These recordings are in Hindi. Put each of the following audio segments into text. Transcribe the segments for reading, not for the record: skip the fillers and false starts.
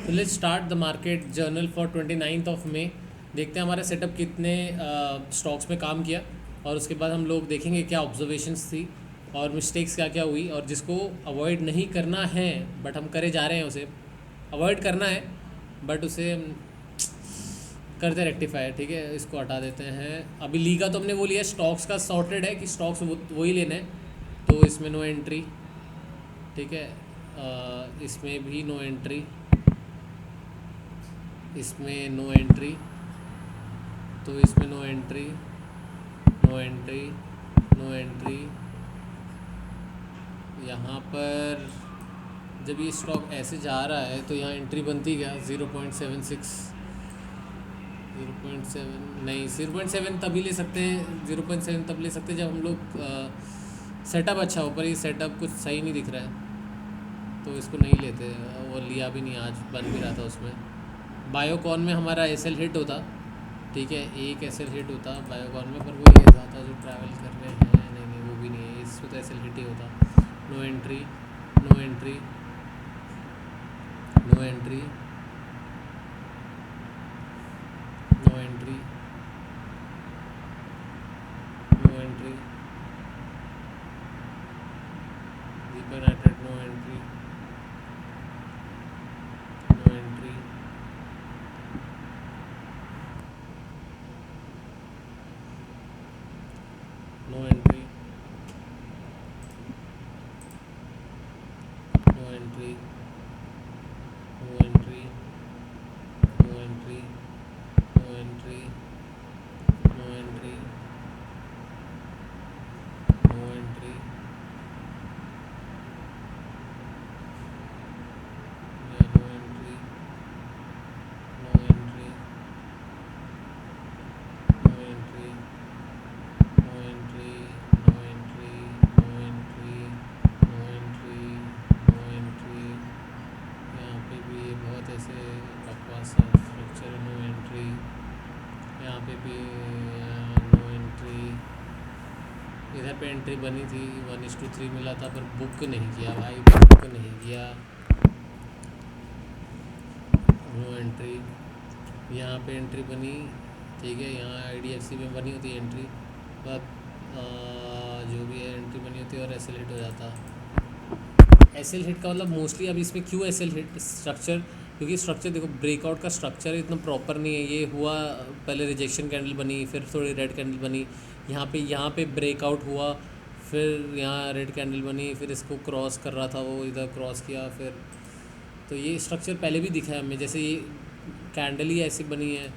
तो let's start the market journal for 29 देखते हैं हमारा सेटअप कितने स्टॉक्स में काम किया, और उसके बाद हम लोग देखेंगे क्या ऑब्जर्वेशंस थी और मिस्टेक्स क्या क्या हुई, और जिसको अवॉइड नहीं करना है बट हम करे जा रहे हैं, उसे अवॉइड करना है बट उसे हम करते रेक्टिफाई। ठीक है, इसको हटा देते हैं। अभी ली का तो हमने वो लिया, स्टॉक्स का सॉर्टेड है कि स्टॉक्स वही लेने हैं, तो इसमें नो एंट्री। ठीक है, इसमें भी नो एंट्री, इसमें नो एंट्री, तो इसमें no entry, no entry, no entry. यहाँ पर जब ये स्टॉक ऐसे जा रहा है तो यहाँ एंट्री बनती क्या? 0.76, 0.7 नहीं, 0.7 तभी ले सकते हैं, 0.7 तब ले सकते हैं जब हम लोग सेटअप अच्छा हो, पर ये सेटअप कुछ सही नहीं दिख रहा है तो इसको नहीं लेते। वो लिया भी नहीं, आज बन भी रहा था उसमें। बायोकॉन में हमारा एसएल हिट होता, ठीक है, एक एसएल हिट होता बायोकॉन में, पर वो ये ज़्यादा जो ट्रैवल कर रहे हैं, नहीं नहीं वो भी नहीं है, इसमें तो एसएल हिट ही होता। No entry, no entry, no entry, no entry, no entry, Deepak nitrite, no entry, no entry, no entry, no entry, no entry, no entry, no entry, no entry, no entry, या no entry, no entry, no entry, no entry, no entry, no entry, no entry, no entry. यहाँ पे भी ये बहुत ऐसे बकवास सा स्ट्रक्चर है, नो एंट्री। यहाँ पे भी नो एंट्री। इधर पे एंट्री बनी थी, 1:3 मिला था, पर बुक नहीं किया भाई, बुक नहीं किया। No entry. यहाँ पे एंट्री बनी, ठीक है, यहाँ आईडीएफसी में बनी होती एंट्री, पर जो भी है एंट्री बनी होती है और एसएल हिट हो जाता। एसएल हिट का मतलब मोस्टली अब इसमें क्यों एसएल हिट स्ट्रक्चर, क्योंकि स्ट्रक्चर देखो, ब्रेकआउट का स्ट्रक्चर इतना प्रॉपर नहीं है। ये हुआ, पहले रिजेक्शन कैंडल बनी, फिर थोड़ी रेड कैंडल बनी, यहाँ पे ब्रेकआउट हुआ, फिर यहाँ रेड कैंडल बनी, फिर इसको क्रॉस कर रहा था वो, इधर क्रॉस किया, फिर तो ये स्ट्रक्चर पहले भी दिखा है हमें, जैसे ये कैंडल ही ऐसी बनी है।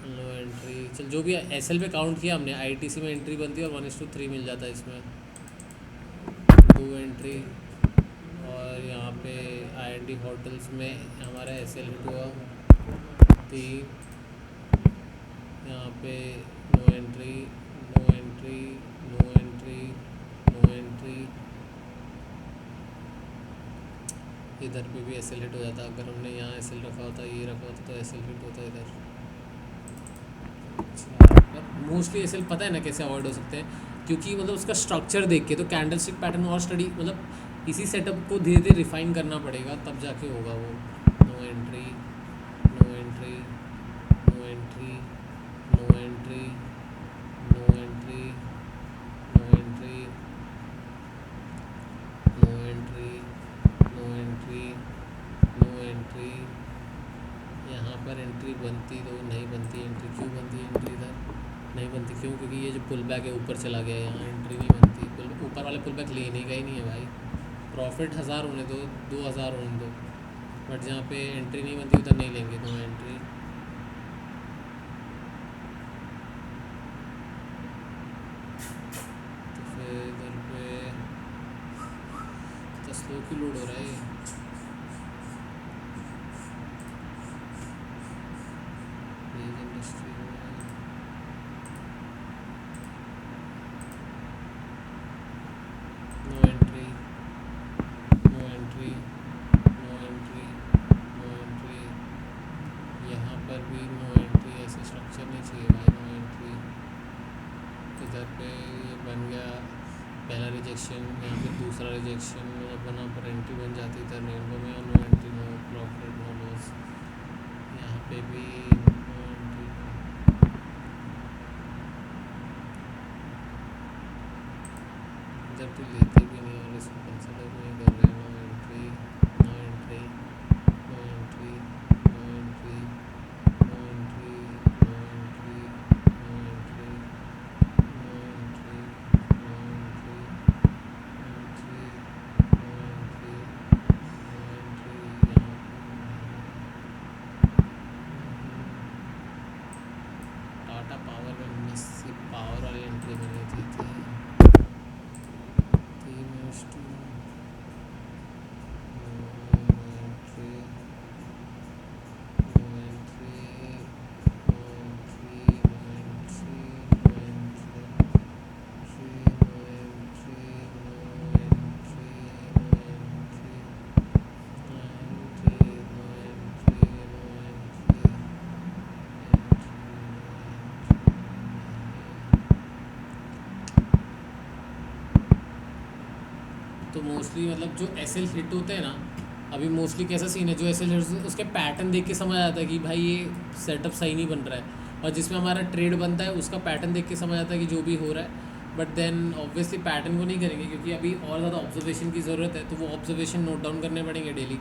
नो एंट्री, चल जो भी है, एसएल पे काउंट किया हमने, आईटीसी में एंट्री बनती है और 1:3 मिल जाता है इसमें, 2 एंट्री। और यहाँ पे आईएनडी होटल्स में हमारा एसएल हिट हुआ 3, यहाँ पे no entry, no entry, no entry, no entry. इधर पे भी एसएल हिट हो जाता, अगर हमने यहाँ एसएल रखा होता, ये रखा होता, तो एसएल हिट होता इधर। मोस्टली एसएल पता है ना कैसे अवॉइड हो सकते हैं, क्योंकि मतलब उसका स्ट्रक्चर देख के तो कैंडलस्टिक पैटर्न और स्टडी, मतलब इसी सेटअप को धीरे धीरे रिफाइन करना पड़ेगा, तब जाके होगा वो। No entry, no entry, no entry, no entry, no entry, no entry, no entry, no entry, no entry. यहाँ पर एंट्री बनती तो नहीं बनती, एंट्री क्यों बनती है? एंट्री इधर नहीं बनती क्यों? क्योंकि ये जो पुल बैक है ऊपर चला गया है, यहाँ एंट्री नहीं बनती। ऊपर वाले पुल बैक लेने का ही नहीं है भाई, प्रॉफिट 1000 होने दो, 2000 होने दो, बट जहाँ पे एंट्री नहीं बनती उधर नहीं लेंगे। नो एंट्री, तो फिर इधर पे तो स्लो की लोड हो रहा है ये। Industry no entry, no entry, no entry, no entry. यहाँ पर भी नो एंट्री, ऐसे स्ट्रक्चर नहीं चाहिए भाई, नो एंट्री। इधर पे ये बन गया पहला रिजेक्शन, यहाँ पे दूसरा रिजेक्शन, मतलब बना पर एंट्री बन जाती, इधर रेनबो में no entry, no profit. Entry लेते भी नहीं और इसको कंसिडर नहीं कर रहे। No entry, no entry, no entry, no entry, no entry, no entry, no entry, no entry, no entry, entry, no entry, no entry. Tata power में 19 से पावर वाली एंट्री बनी थी तो मोस्टली मतलब जो एसएल हिट होते हैं ना, अभी मोस्टली कैसा सीन है, जो एसएल हिट उसके पैटर्न देख के समझ आता है कि भाई ये सेटअप सही नहीं बन रहा है, और जिसमें हमारा ट्रेड बनता है उसका पैटर्न देख के समझ आता है कि जो भी हो रहा है। बट देन ऑब्वियसली पैटर्न को नहीं करेंगे क्योंकि अभी और ज़्यादा ऑब्जर्वेशन की ज़रूरत है, तो वो ऑब्जर्वेशन नोट डाउन करने पड़ेंगे डेली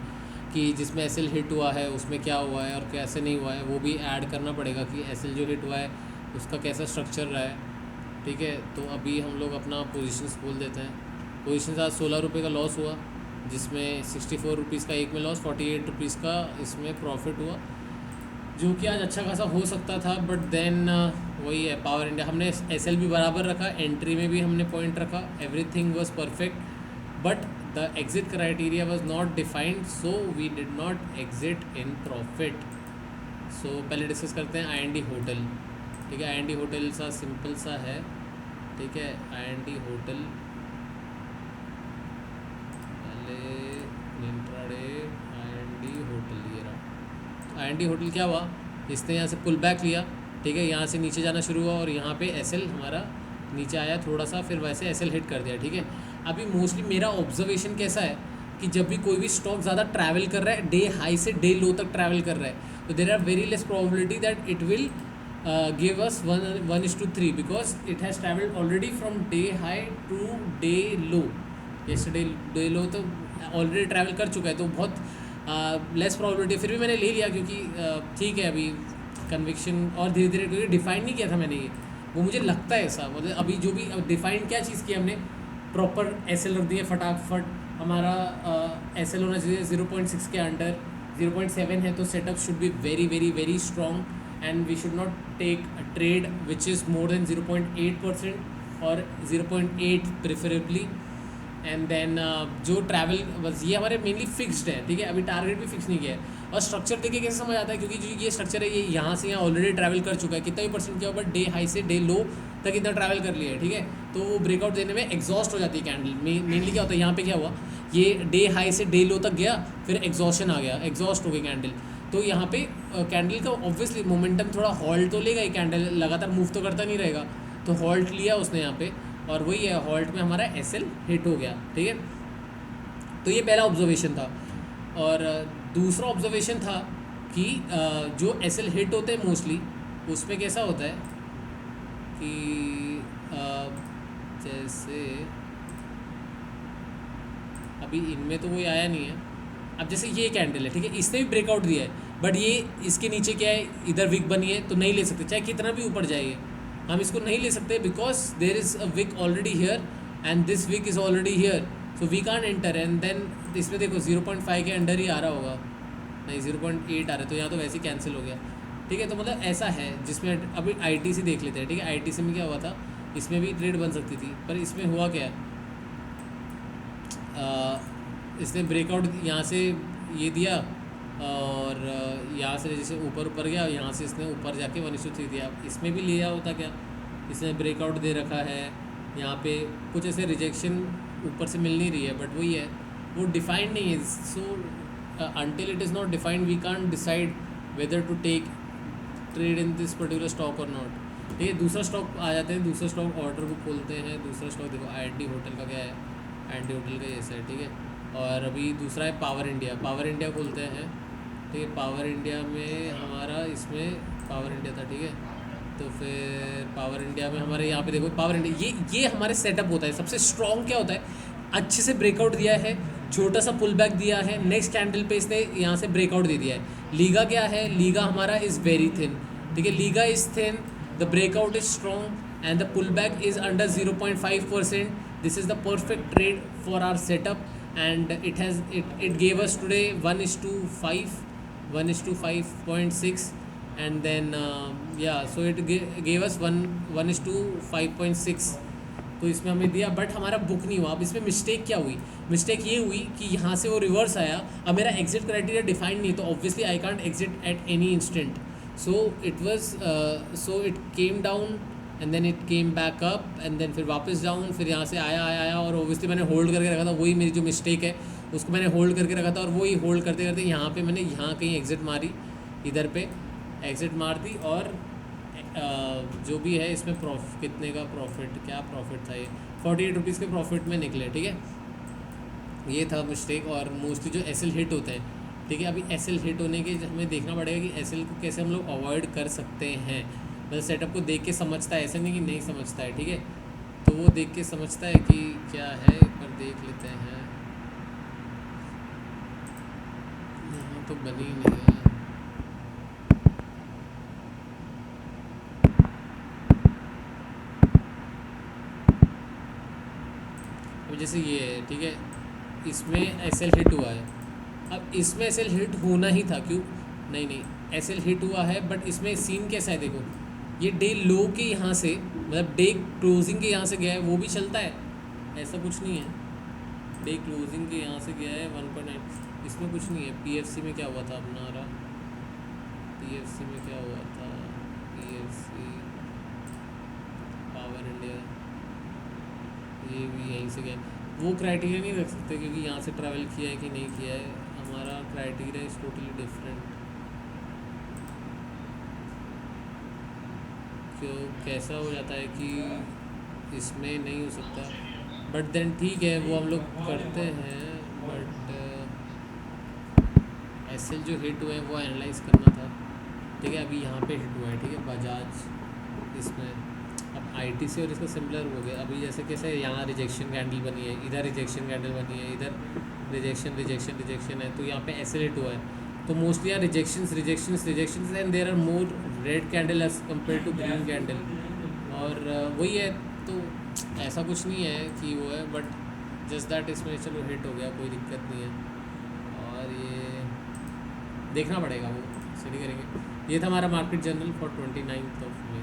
कि जिसमें एसएल हिट हुआ है उसमें क्या हुआ है और कैसे नहीं हुआ है, वो भी ऐड करना पड़ेगा कि एसएल जो हिट हुआ है उसका कैसा स्ट्रक्चर रहा है। ठीक है, तो अभी हम लोग अपना पोजीशंस खोल देते हैं। पोजीशन आज 16 रुपये का लॉस हुआ, जिसमें 64 रुपीज़ का एक में लॉस, 48 रुपीज़ का इसमें प्रॉफिट हुआ, जो कि आज अच्छा खासा हो सकता था। बट देन वही है, पावर इंडिया हमने एसएल भी बराबर रखा, एंट्री में भी हमने पॉइंट रखा, everything was perfect, but the exit criteria was not defined, so we did not exit in profit. So पहले डिस्कस करते हैं आई एन डी होटल। ठीक है, आई एन डी होटल सा सिंपल सा है। ठीक है, I N D hotel intraday I N D hotel, ये रहा आई एन डी होटल। क्या हुआ, इसने यहाँ से पुल बैक लिया। ठीक है, यहाँ से नीचे जाना शुरू हुआ और यहाँ पे एसएल हमारा नीचे आया थोड़ा सा, फिर वैसे एसएल हिट कर दिया। ठीक है, अभी मोस्टली मेरा ऑब्जर्वेशन कैसा है कि जब भी कोई भी स्टॉक ज़्यादा ट्रैवल कर रहा है, डे हाई से डे लो तक ट्रैवल कर रहा है, तो there are very less probability that it will give us 1:3 because it has traveled already from day high to day low. yesterday day low तो ऑलरेडी ट्रैवल कर चुका है, तो बहुत लेस प्रोबेबिलिटी। फिर भी मैंने ले लिया क्योंकि ठीक है, अभी कन्विक्शन और धीरे धीरे, क्योंकि डिफाइन नहीं किया था मैंने, ये वो मुझे लगता है ऐसा, मतलब अभी जो भी डिफाइन क्या चीज़ की हमने प्रॉपर एसएल रख दिया फटाफट। हमारा एसएल होना चाहिए 0.6 के अंडर, 0.7 है तो setup should be very very very strong and we should not take a trade which is more than 0.8% or 0.8 preferably, and then जो ट्रैवल बस ये हमारे मेनली फिक्स्ड है। ठीक है, अभी टारगेट भी फिक्स नहीं किया है, और स्ट्रक्चर देखिए कैसे समझ आता है, क्योंकि जो ये स्ट्रक्चर है ये यहाँ से यहाँ ऑलरेडी ट्रैवल कर चुका है, कितना भी परसेंट किया होगा, डे हाई से डे लो तक इतना ट्रैवल कर लिया है। ठीक है, तो वो ब्रेकआउट देने में एग्जॉस्ट हो जाती है कैंडल। मेनली क्या होता है, यहाँ पे क्या हुआ, ये डे हाई से डे लो तक गया, फिर एग्जॉशन आ गया, एग्जॉस्ट हो गई कैंडल। तो यहाँ पे कैंडल का ऑब्वियसली मोमेंटम थोड़ा हॉल्ट तो लेगा ही, कैंडल लगातार मूव तो करता नहीं रहेगा, तो हॉल्ट लिया उसने यहाँ पे, और वही है हॉल्ट में हमारा एसएल हिट हो गया। ठीक है, तो ये पहला ऑब्जर्वेशन था। और दूसरा ऑब्जर्वेशन था कि जो एसएल हिट होते हैं मोस्टली, उसमें कैसा होता है कि जैसे अभी इनमें तो कोई आया नहीं है। अब जैसे ये कैंडल है, ठीक है, इसने भी ब्रेकआउट दिया है, बट ये इसके नीचे क्या है, इधर विक बनी है, तो नहीं ले सकते, चाहे कितना भी ऊपर जाइए हम इसको नहीं ले सकते, because there is a wick already here and this wick is already here, so we can't enter. And then इसमें देखो 0.5 के अंडर ही आ रहा होगा, नहीं 0.8 आ रहा है, तो यहाँ तो वैसे ही कैंसिल हो गया। ठीक है, तो मतलब ऐसा है, जिसमें अभी आईटीसी देख लेते हैं। ठीक है, आईटीसी में क्या हुआ था, इसमें भी ट्रेड बन सकती थी, पर इसमें हुआ क्या, इसने ब्रेकआउट यहाँ से ये दिया, और यहाँ से जैसे ऊपर ऊपर गया, यहाँ से इसने ऊपर जाके 1:3 दिया। इसमें भी लिया होता क्या, इसने ब्रेकआउट दे रखा है, यहाँ पे कुछ ऐसे रिजेक्शन ऊपर से मिल नहीं रही है, बट वही है, वो डिफाइंड नहीं है। So until it is not defined we can't decide whether to take trade in this particular stock और नॉट। ठीक है, दूसरा स्टॉक आ जाते हैं, दूसरा स्टॉक ऑर्डर बुक खोलते हैं। दूसरा स्टॉक देखो आई होटल का क्या है, आई होटल का ऐसा है। ठीक है, और अभी दूसरा है पावर इंडिया। पावर इंडिया खोलते हैं। ठीक है, पावर इंडिया में हमारा इसमें पावर इंडिया था। ठीक है, तो फिर पावर इंडिया में हमारे यहाँ पे देखो, पावर इंडिया ये हमारे सेटअप होता है। सबसे स्ट्रॉन्ग क्या होता है, अच्छे से ब्रेकआउट दिया है, छोटा सा पुल बैक दिया है, नेक्स्ट कैंडल पे इसने यहाँ से ब्रेकआउट दे दिया है। लीगा क्या है, लीगा हमारा इज़ वेरी थिन, ठीक है, leg is thin, the breakout is strong and the pull back is under 0.5%. This is the perfect trade for our setup and it gave us today 1:5, 1:5.6, and then so it gave us 1:5.6. तो इसमें हमें दिया, बट हमारा बुक नहीं हुआ। अब इसमें मिस्टेक क्या हुई, मिस्टेक ये हुई कि यहाँ से वो रिवर्स आया, अब मेरा एग्जिट क्राइटेरिया डिफाइंड नहीं, तो obviously I can't exit at any instant. So it came down and then it came back up and then फिर वापस डाउन, फिर यहाँ से आया और ओबियसली मैंने होल्ड करके रखा था, वही मेरी जो मिस्टेक है उसको मैंने होल्ड करके रखा था, और वही होल्ड करते करते यहाँ पे मैंने यहाँ कहीं एग्ज़िट मारी, इधर पे एग्ज़िट मार दी, और जो भी है इसमें कितने का प्रॉफिट, क्या प्रॉफिट था ये, 48 रुपीज़ के प्रॉफिट में निकले, ठीक है। ये था मिस्टेक। और मोस्टली जो एसएल हिट होते हैं, ठीक है, अभी एसएल हिट होने के हमें देखना पड़ेगा कि एसएल को कैसे हम लोग अवॉइड कर सकते हैं। मतलब सेटअप को देख के समझता है, ऐसा नहीं कि नहीं समझता है, ठीक है, तो वो देख के समझता है कि क्या है, पर देख लेते हैं। यहाँ तो बनी नहीं है, अब जैसे ये है, ठीक है, इसमें एसएल हिट हुआ है, अब इसमें एसएल हिट होना ही था, क्यों नहीं एसएल हिट हुआ है, बट इसमें सीन कैसा है देखो, ये डे लो के यहाँ से, मतलब डे क्लोजिंग के यहाँ से गया है, वो भी चलता है, ऐसा कुछ नहीं है। डे क्लोजिंग के यहाँ से गया है 1.9, इसमें कुछ नहीं है। पीएफसी में क्या हुआ था अपना रहा, पीएफसी में क्या हुआ था, पीएफसी पावर इंडिया, ये भी यहीं से गया, वो क्राइटेरिया नहीं रख सकते क्योंकि यहाँ से ट्रैवल किया है कि नहीं किया है, हमारा क्राइटेरिया इज़ टोटली डिफरेंट। क्यों कैसा हो जाता है कि इसमें नहीं हो सकता, बट देन ठीक है वो हम लोग करते हैं, बट एसएल जो हिट हुए हैं वो एनालाइज करना था, ठीक है। अभी यहाँ पे हिट हुआ है, ठीक है, बजाज, इसमें अब आईटीसी और इसका सिमिलर हो गया। अभी जैसे कैसे यहाँ रिजेक्शन कैंडल बनी है, इधर रिजेक्शन कैंडल बनी है, इधर रिजेक्शन है, तो यहाँ पे एसएल हिट हुआ है, तो mostly are rejections and there are more red candle as compare to green candle, और वही है। तो ऐसा कुछ नहीं है कि वो है, बट जस्ट दैट इसमें चलो हिट हो गया, कोई दिक्कत नहीं है, और ये देखना पड़ेगा, वो स्टडी करेंगे। ये था हमारा मार्केट जनरल फॉर 29 मई।